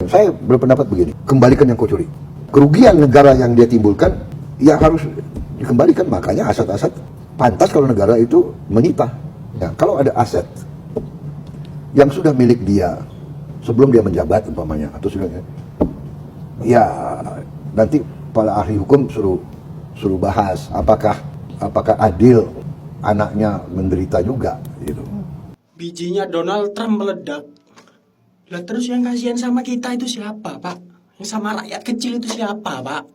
Saya berpendapat begini, kembalikan yang kau curi. Kerugian negara yang dia timbulkan, ya harus dikembalikan. Makanya aset-aset pantas kalau negara itu menyita. Ya, kalau ada aset yang sudah milik dia sebelum dia menjabat umpamanya, atau sudah, ya nanti para ahli hukum suruh bahas apakah adil anaknya menderita juga gitu. Bijinya Donald Trump meledak. Lah terus yang kasihan sama kita itu siapa, Pak? Yang sama rakyat kecil itu siapa, Pak?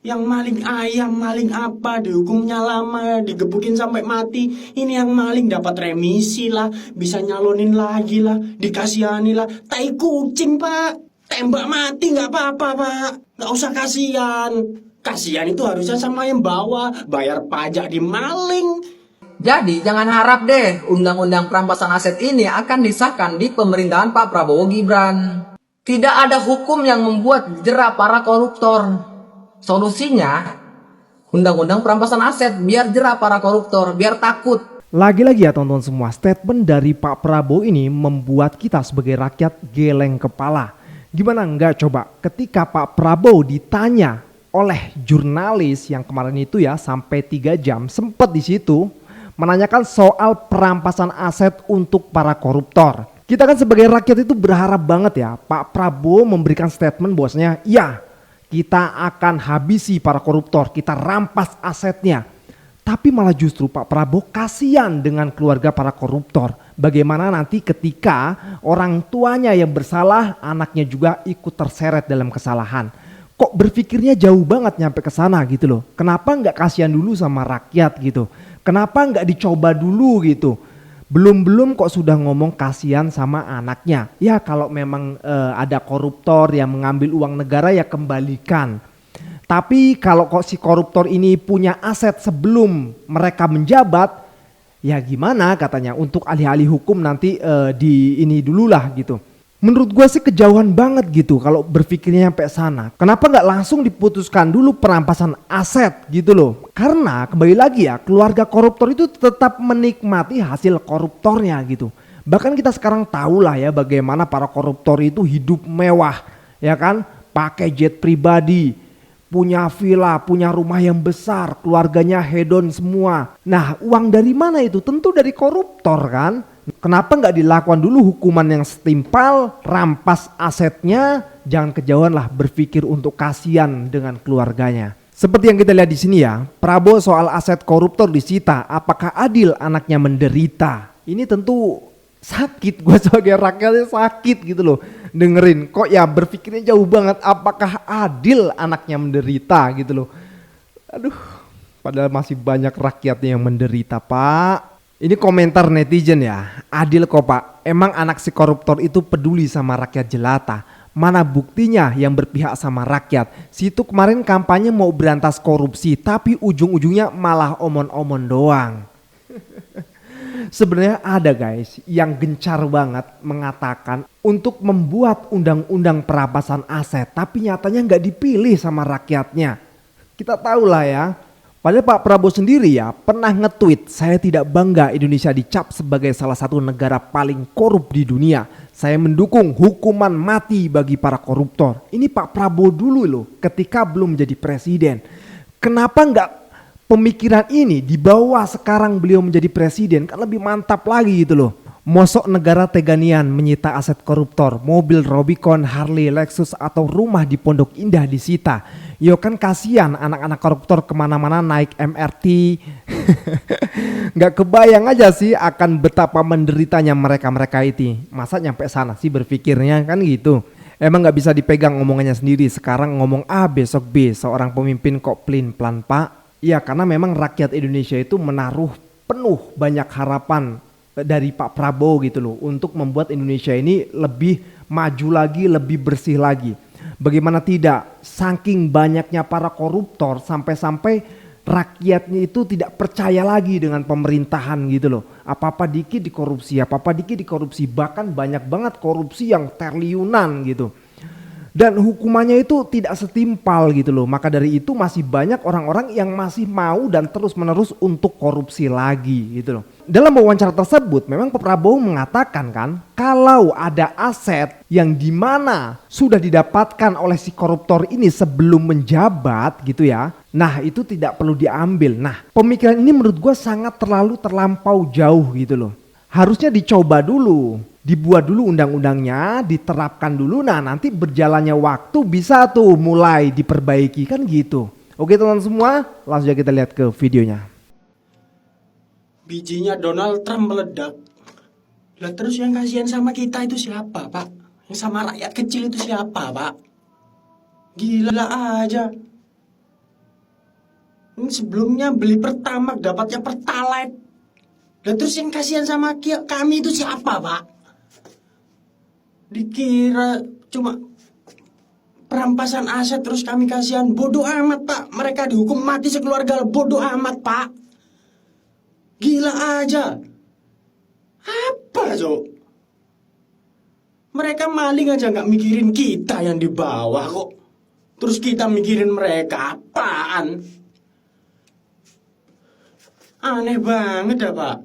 Yang maling ayam, maling apa, dihukumnya lama, digebukin sampai mati. Ini yang maling dapat remisi lah, bisa nyalonin lagi lah, dikasihani lah. Tai kucing, Pak. Tembak mati nggak apa-apa, Pak. Nggak usah kasihan. Kasihan itu harusnya sama yang bawa, bayar pajak di maling. Jadi jangan harap deh undang-undang perampasan aset ini akan disahkan di pemerintahan Pak Prabowo Gibran. Tidak ada hukum yang membuat jera para koruptor. Solusinya, undang-undang perampasan aset biar jera para koruptor, biar takut. Lagi-lagi ya teman-teman semua, statement dari Pak Prabowo ini membuat kita sebagai rakyat geleng kepala. Gimana enggak coba ketika Pak Prabowo ditanya oleh jurnalis yang kemarin itu ya sampai 3 jam sempat di situ menanyakan soal perampasan aset untuk para koruptor. Kita kan sebagai rakyat itu berharap banget ya Pak Prabowo memberikan statement bahwasanya ya kita akan habisi para koruptor, kita rampas asetnya. Tapi malah justru Pak Prabowo kasihan dengan keluarga para koruptor. Bagaimana nanti ketika orang tuanya yang bersalah, anaknya juga ikut terseret dalam kesalahan. Kok berpikirnya jauh banget nyampe ke sana gitu loh. Kenapa nggak kasihan dulu sama rakyat gitu? Kenapa nggak dicoba dulu gitu? Belum kok sudah ngomong kasihan sama anaknya. Ya kalau memang ada koruptor yang mengambil uang negara ya kembalikan. Tapi kalau kok si koruptor ini punya aset sebelum mereka menjabat, ya gimana katanya untuk ahli-ahli hukum nanti di ini dululah gitu. Menurut gue sih kejauhan banget gitu kalau berpikirnya sampai sana. Kenapa nggak langsung diputuskan dulu perampasan aset gitu loh. Karena kembali lagi ya keluarga koruptor itu tetap menikmati hasil koruptornya gitu. Bahkan kita sekarang tahu lah ya bagaimana para koruptor itu hidup mewah. Ya kan, pakai jet pribadi, punya villa, punya rumah yang besar, keluarganya hedon semua. Nah uang dari mana itu? Tentu dari koruptor kan. Kenapa nggak dilakukan dulu hukuman yang setimpal, rampas asetnya, jangan kejauhan lah berpikir untuk kasihan dengan keluarganya. Seperti yang kita lihat di sini ya, Prabowo soal aset koruptor disita, apakah adil anaknya menderita? Ini tentu sakit, gue sebagai rakyatnya sakit gitu loh. Dengerin, kok ya berpikirnya jauh banget, apakah adil anaknya menderita gitu loh. Aduh, padahal masih banyak rakyatnya yang menderita Pak. Ini komentar netizen ya, adil kok Pak, emang anak si koruptor itu peduli sama rakyat jelata. Mana buktinya yang berpihak sama rakyat. Situ kemarin kampanye mau berantas korupsi, tapi ujung-ujungnya malah omon-omon doang. Sebenarnya ada guys yang gencar banget mengatakan untuk membuat undang-undang perampasan aset, tapi nyatanya nggak dipilih sama rakyatnya. Kita tahu lah ya. Padahal Pak Prabowo sendiri ya pernah nge-tweet, saya tidak bangga Indonesia dicap sebagai salah satu negara paling korup di dunia. Saya mendukung hukuman mati bagi para koruptor. Ini Pak Prabowo dulu loh ketika belum menjadi presiden. Kenapa nggak pemikiran ini dibawa sekarang beliau menjadi presiden? Kan lebih mantap lagi gitu loh. Mosok negara teganian menyita aset koruptor, mobil Rubicon, Harley, Lexus atau rumah di Pondok Indah disita. Yo kan kasihan anak-anak koruptor kemana-mana naik MRT. Gak kebayang aja sih akan betapa menderitanya mereka-mereka itu. Masa nyampe sana sih berpikirnya kan gitu. Emang gak bisa dipegang omongannya sendiri. Sekarang ngomong A besok B. Seorang pemimpin kok pelin-pelan Pak. Ya karena memang rakyat Indonesia itu menaruh penuh banyak harapan dari Pak Prabowo gitu loh untuk membuat Indonesia ini lebih maju lagi, lebih bersih lagi. Bagaimana tidak, saking banyaknya para koruptor sampai-sampai rakyatnya itu tidak percaya lagi dengan pemerintahan gitu loh. Apa-apa dikit dikorupsi, bahkan banyak banget korupsi yang triliunan gitu. Dan hukumannya itu tidak setimpal gitu loh. Maka dari itu masih banyak orang-orang yang masih mau dan terus-menerus untuk korupsi lagi gitu loh. Dalam wawancara tersebut memang Pak Prabowo mengatakan kan, kalau ada aset yang dimana sudah didapatkan oleh si koruptor ini sebelum menjabat gitu ya, nah itu tidak perlu diambil. Nah pemikiran ini menurut gue sangat terlampau jauh gitu loh. Harusnya dicoba dulu, dibuat dulu undang-undangnya, diterapkan dulu, nah nanti berjalannya waktu bisa tuh mulai diperbaiki kan gitu. Oke teman-teman semua, langsung aja kita lihat ke videonya. Bijinya Donald Trump meledak. Lah terus yang kasihan sama kita itu siapa, Pak? Yang sama rakyat kecil itu siapa, Pak? Gila aja. Ini sebelumnya beli Pertamax dapatnya Pertalite. Lah terus yang kasihan sama kami itu siapa, Pak? Dikira cuma perampasan aset terus kami kasihan. Bodoh amat, Pak. Mereka dihukum mati sekeluarga. Bodoh amat, Pak. Gila aja. Apa, Cok? Mereka maling aja nggak mikirin kita yang di bawah kok. Terus kita mikirin mereka apaan? Aneh banget ya, Pak.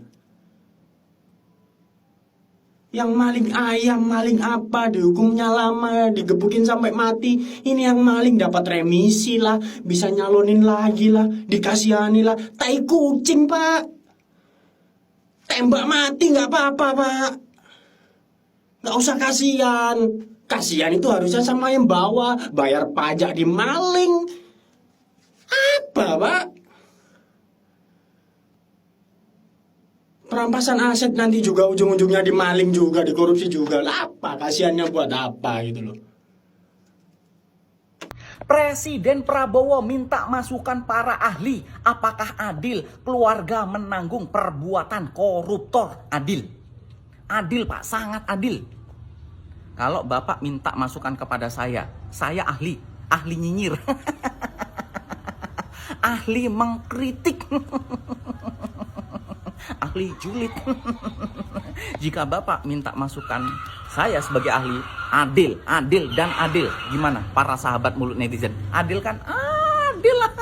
Yang maling ayam, maling apa, dihukumnya lama, digebukin sampai mati. Ini yang maling dapat remisi lah, bisa nyalonin lagi lah, dikasihani lah. Tai kucing, Pak. Tembak mati nggak apa-apa, Pak. Nggak usah kasihan. Kasihan itu harusnya sama yang bawa, bayar pajak di maling. Apa, Pak? Perampasan aset nanti juga ujung-ujungnya dimaling juga, dikorupsi juga. Lah apa? Kasihannya buat apa gitu loh. Presiden Prabowo minta masukan para ahli. Apakah adil keluarga menanggung perbuatan koruptor? Adil. Adil, Pak, sangat adil. Kalau Bapak minta masukan kepada saya ahli nyinyir. Ahli mengkritik. Ahli julid. Jika Bapak minta masukan saya sebagai ahli, adil dan adil. Gimana para sahabat mulut netizen? Adil kan? Adil lah.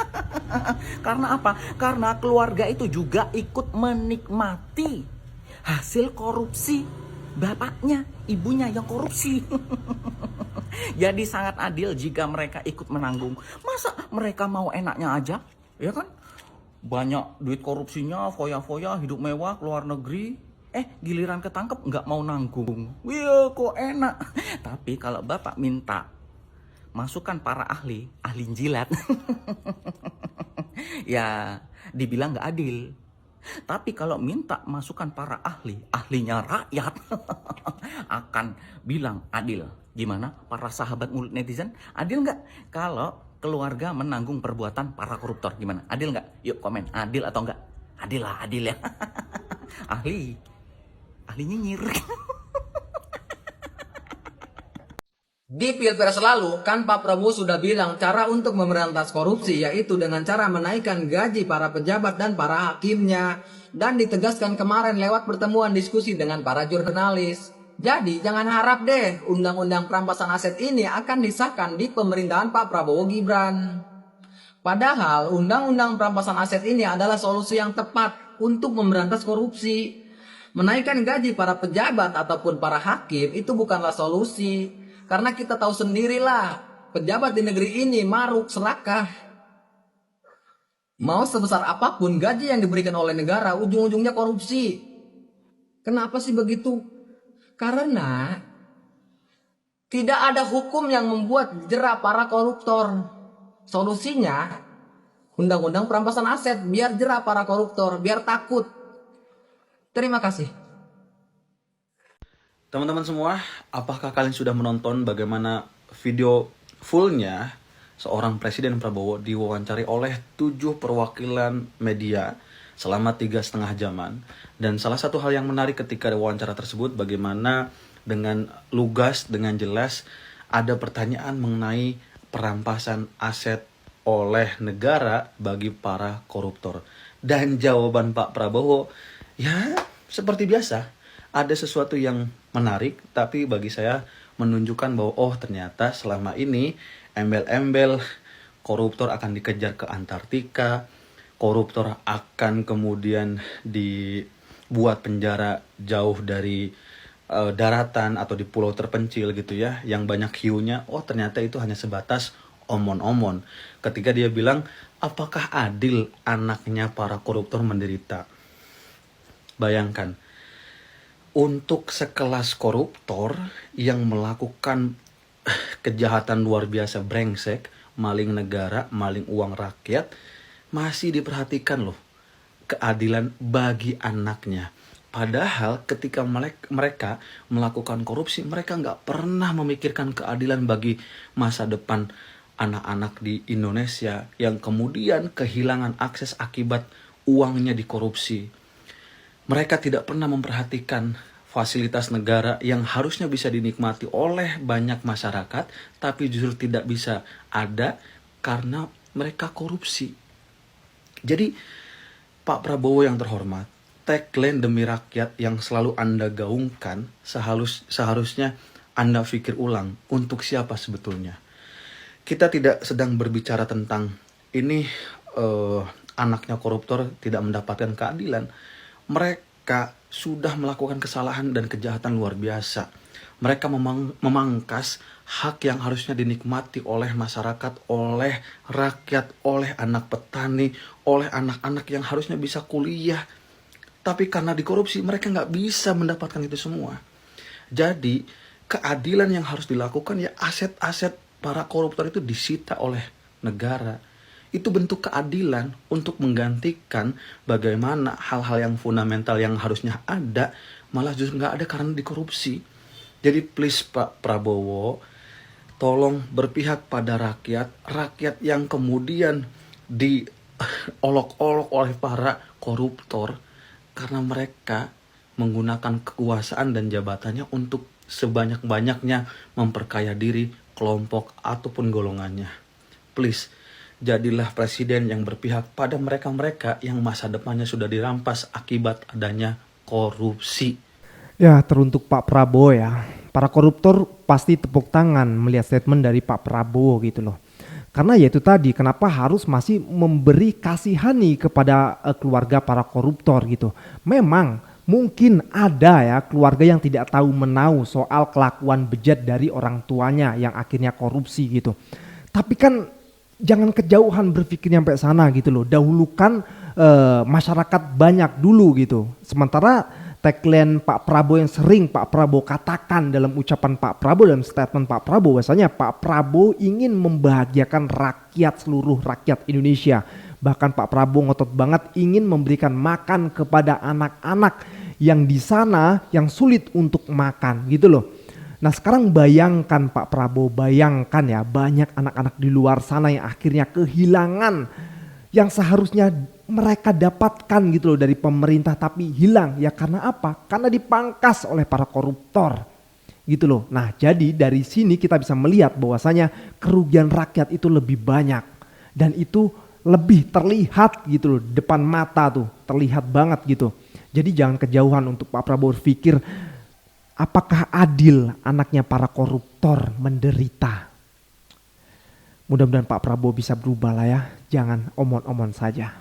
Karena apa? Karena keluarga itu juga ikut menikmati hasil korupsi bapaknya, ibunya yang korupsi. Jadi sangat adil jika mereka ikut menanggung. Masa mereka mau enaknya aja? Ya kan? Banyak duit korupsinya, foya-foya, hidup mewah, keluar negeri. Giliran ketangkep nggak mau nanggung. Wih, kok enak. Tapi kalau Bapak minta masukan para ahli jilat. Ya, dibilang nggak adil. Tapi kalau minta masukan para ahlinya rakyat, akan bilang adil. Gimana para sahabat mulut netizen? Adil nggak kalau keluarga menanggung perbuatan para koruptor? Gimana? Adil nggak? Yuk komen, adil atau enggak? Adil lah, adil ya. ahli nyinyir. Di Pilpres lalu, kan Pak Prabowo sudah bilang cara untuk memberantas korupsi yaitu dengan cara menaikkan gaji para pejabat dan para hakimnya. Dan ditegaskan kemarin lewat pertemuan diskusi dengan para jurnalis. Jadi jangan harap deh undang-undang perampasan aset ini akan disahkan di pemerintahan Pak Prabowo Gibran. Padahal undang-undang perampasan aset ini adalah solusi yang tepat untuk memberantas korupsi. Menaikkan gaji para pejabat ataupun para hakim itu bukanlah solusi. Karena kita tahu sendirilah, pejabat di negeri ini maruk serakah. Mau sebesar apapun gaji yang diberikan oleh negara, ujung-ujungnya korupsi. Kenapa sih begitu? Karena tidak ada hukum yang membuat jera para koruptor. Solusinya, undang-undang perampasan aset, biar jera para koruptor, biar takut. Terima kasih. Teman-teman semua, apakah kalian sudah menonton bagaimana video fullnya seorang Presiden Prabowo diwawancari oleh 7 perwakilan media selama 3,5 jaman? Dan salah satu hal yang menarik ketika wawancara tersebut, bagaimana dengan lugas, dengan jelas ada pertanyaan mengenai perampasan aset oleh negara bagi para koruptor. Dan jawaban Pak Prabowo, ya seperti biasa, ada sesuatu yang menarik, tapi bagi saya menunjukkan bahwa oh ternyata selama ini embel-embel koruptor akan dikejar ke Antartika, koruptor akan kemudian dibuat penjara jauh dari daratan atau di pulau terpencil gitu ya, yang banyak hiunya. Oh ternyata itu hanya sebatas omon-omon. Ketika dia bilang, apakah adil anaknya para koruptor menderita? Bayangkan, untuk sekelas koruptor yang melakukan kejahatan luar biasa brengsek, maling negara, maling uang rakyat, masih diperhatikan loh keadilan bagi anaknya. Padahal ketika mereka melakukan korupsi, mereka nggak pernah memikirkan keadilan bagi masa depan anak-anak di Indonesia yang kemudian kehilangan akses akibat uangnya dikorupsi. Mereka tidak pernah memperhatikan fasilitas negara yang harusnya bisa dinikmati oleh banyak masyarakat, tapi justru tidak bisa ada karena mereka korupsi. Jadi, Pak Prabowo yang terhormat, tagline demi rakyat yang selalu Anda gaungkan, seharusnya Anda pikir ulang untuk siapa sebetulnya. Kita tidak sedang berbicara tentang ini anaknya koruptor tidak mendapatkan keadilan. Mereka sudah melakukan kesalahan dan kejahatan luar biasa. Mereka memangkas hak yang harusnya dinikmati oleh masyarakat, oleh rakyat, oleh anak petani, oleh anak-anak yang harusnya bisa kuliah. Tapi karena dikorupsi, mereka nggak bisa mendapatkan itu semua. Jadi, keadilan yang harus dilakukan ya aset-aset para koruptor itu disita oleh negara. Itu bentuk keadilan untuk menggantikan bagaimana hal-hal yang fundamental yang harusnya ada malah justru nggak ada karena dikorupsi. Jadi please Pak Prabowo, tolong berpihak pada rakyat yang kemudian diolok-olok oleh para koruptor karena mereka menggunakan kekuasaan dan jabatannya untuk sebanyak-banyaknya memperkaya diri, kelompok ataupun golongannya. Please, jadilah presiden yang berpihak pada mereka-mereka yang masa depannya sudah dirampas akibat adanya korupsi. Ya, teruntuk Pak Prabowo ya. Para koruptor pasti tepuk tangan melihat statement dari Pak Prabowo gitu loh. Karena ya itu tadi, kenapa harus masih memberi kasihani kepada keluarga para koruptor gitu. Memang mungkin ada ya keluarga yang tidak tahu menahu soal kelakuan bejat dari orang tuanya yang akhirnya korupsi gitu. Tapi kan jangan kejauhan berpikir sampai sana gitu loh. Dahulukan masyarakat banyak dulu gitu. Sementara tagline Pak Prabowo yang sering Pak Prabowo katakan dalam ucapan Pak Prabowo, dalam statement Pak Prabowo, bahwasanya Pak Prabowo ingin membahagiakan seluruh rakyat Indonesia. Bahkan Pak Prabowo ngotot banget ingin memberikan makan kepada anak-anak yang di sana yang sulit untuk makan gitu loh. Nah sekarang bayangkan Pak Prabowo, bayangkan ya banyak anak-anak di luar sana yang akhirnya kehilangan yang seharusnya mereka dapatkan gitu loh dari pemerintah tapi hilang. Ya karena apa? Karena dipangkas oleh para koruptor gitu loh. Nah jadi dari sini kita bisa melihat bahwasanya kerugian rakyat itu lebih banyak dan itu lebih terlihat gitu loh, depan mata tuh terlihat banget gitu. Jadi jangan kejauhan untuk Pak Prabowo berpikir apakah adil anaknya para koruptor menderita. Mudah-mudahan Pak Prabowo bisa berubah lah ya, jangan omon-omon saja.